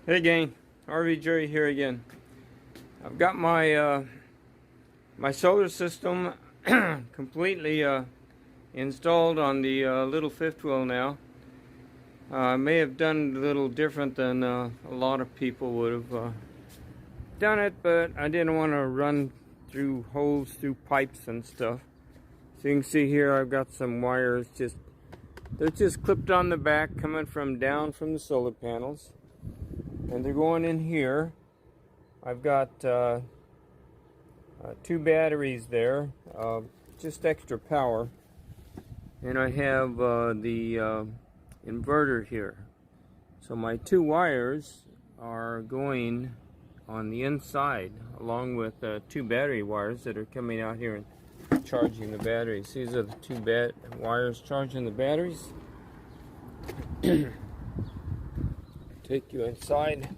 Hey gang, RV Jerry here again. I've got my my solar system completely installed on the little fifth wheel now. I may have done a little different than a lot of people would have done it, but I didn't want to run through holes through pipes and stuff. So you can see here I've got some wires they're just clipped on the back coming from down from the solar panels, and they're going in here. I've got two batteries there, just extra power, and I have the inverter here. So my two wires are going on the inside, along with two battery wires that are coming out here and charging the batteries. These are the two wires charging the batteries. Take you inside.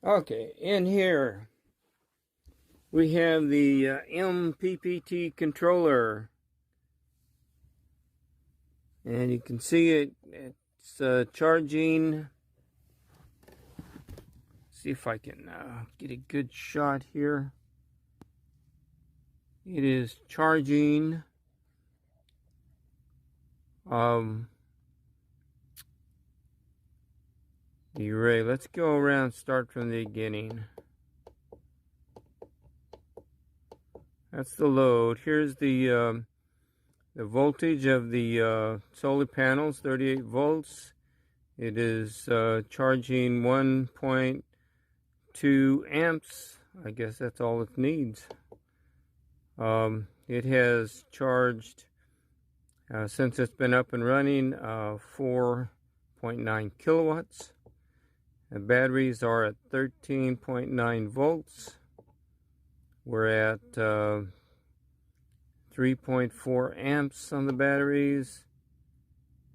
Okay, in here we have the MPPT controller, and you can see it's charging. See if I can get a good shot here. It is charging the array. Let's go around, start from the beginning. That's the load. Here's the voltage of the solar panels, 38 volts. It is charging 1.2 amps. I guess that's all it needs. It has charged, since it's been up and running, 4.9 kilowatts. The batteries are at 13.9 volts. We're at 3.4 amps on the batteries,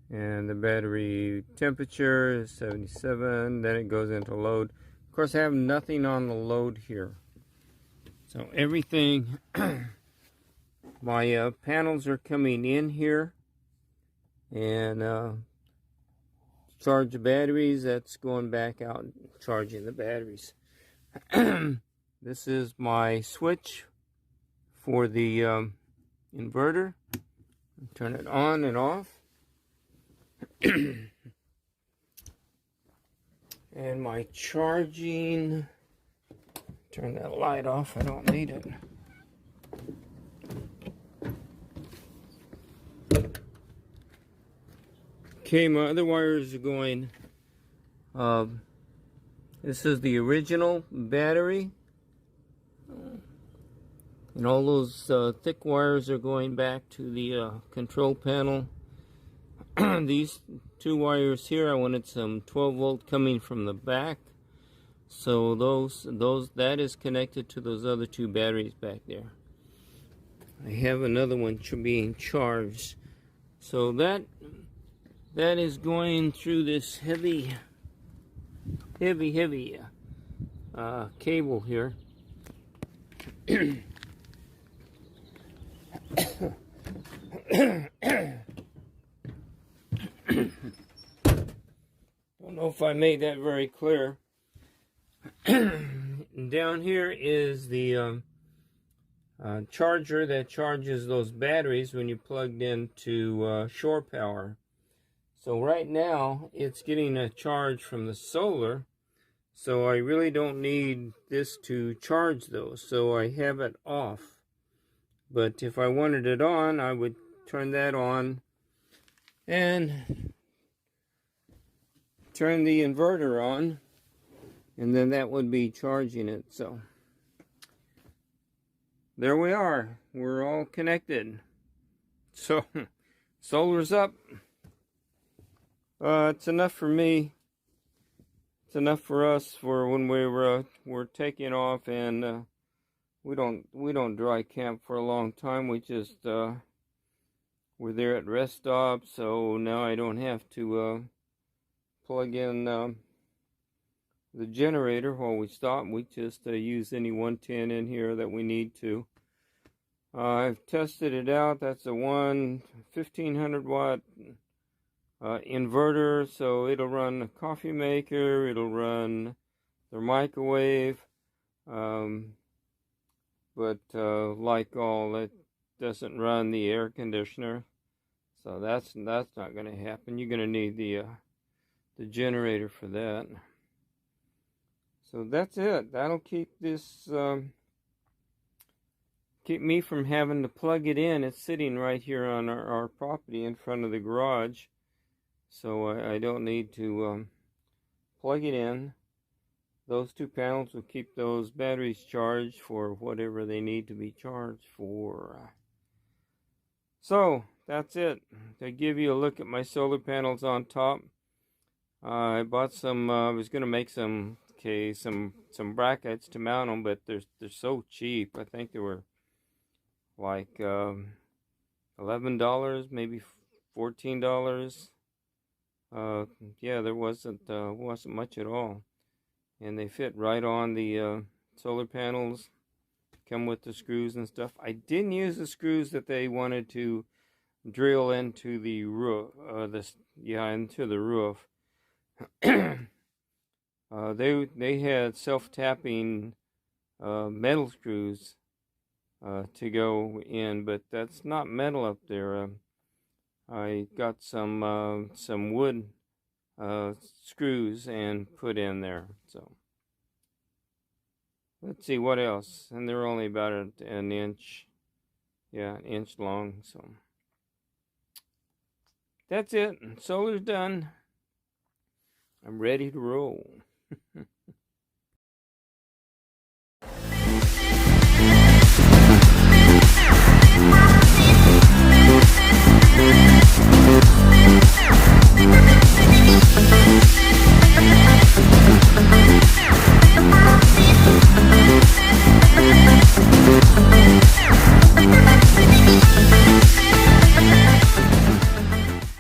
and the battery temperature is 77. Then it goes into load. Of course, I have nothing on the load here, so everything my panels are coming in here and charge the batteries. That's going back out and charging the batteries. This is my switch for the inverter. Turn it on and off. And my charging, turn that light off, I don't need it. Okay, my other wires are going, this is the original battery, and all those thick wires are going back to the control panel. These two wires here, I wanted some 12 volt coming from the back, so that is connected to those other two batteries back there. I have another one being charged, so that is going through this heavy cable here. Don't know if I made that very clear. Down here is the charger that charges those batteries when you plugged into shore power. So right now it's getting a charge from the solar, so I really don't need this to charge those, so I have it off. But if I wanted it on, I would turn that on and turn the inverter on, and then that would be charging it. So there we are, we're all connected. So solar's up. It's enough for me. It's enough for us for when we're taking off, and we don't dry camp for a long time. We just we're there at rest stop, so now I don't have to plug in the generator while we stop. We just use any 110 in here that we need to. I've tested it out. That's a 1500 watt inverter, so it'll run a coffee maker, it'll run the microwave, but like all, it doesn't run the air conditioner, so that's not going to happen. You're going to need the generator for that. So that's it. That'll keep this keep me from having to plug it in. It's sitting right here on our property in front of the garage, so I don't need to plug it in. Those two panels will keep those batteries charged for whatever they need to be charged for. So that's it. To give you a look at my solar panels on top, I bought some. I was going to make some brackets to mount them, but they're so cheap. I think they were like $11, maybe $14. Yeah, there wasn't much at all, and they fit right on the solar panels. Come with the screws and stuff. I didn't use the screws that they wanted to drill into the roof. Into the roof. They had self-tapping metal screws to go in, but that's not metal up there. I got some wood screws and put in there. So let's see what else. And they're only about an inch, an inch long. So that's it. Solar's done. I'm ready to roll.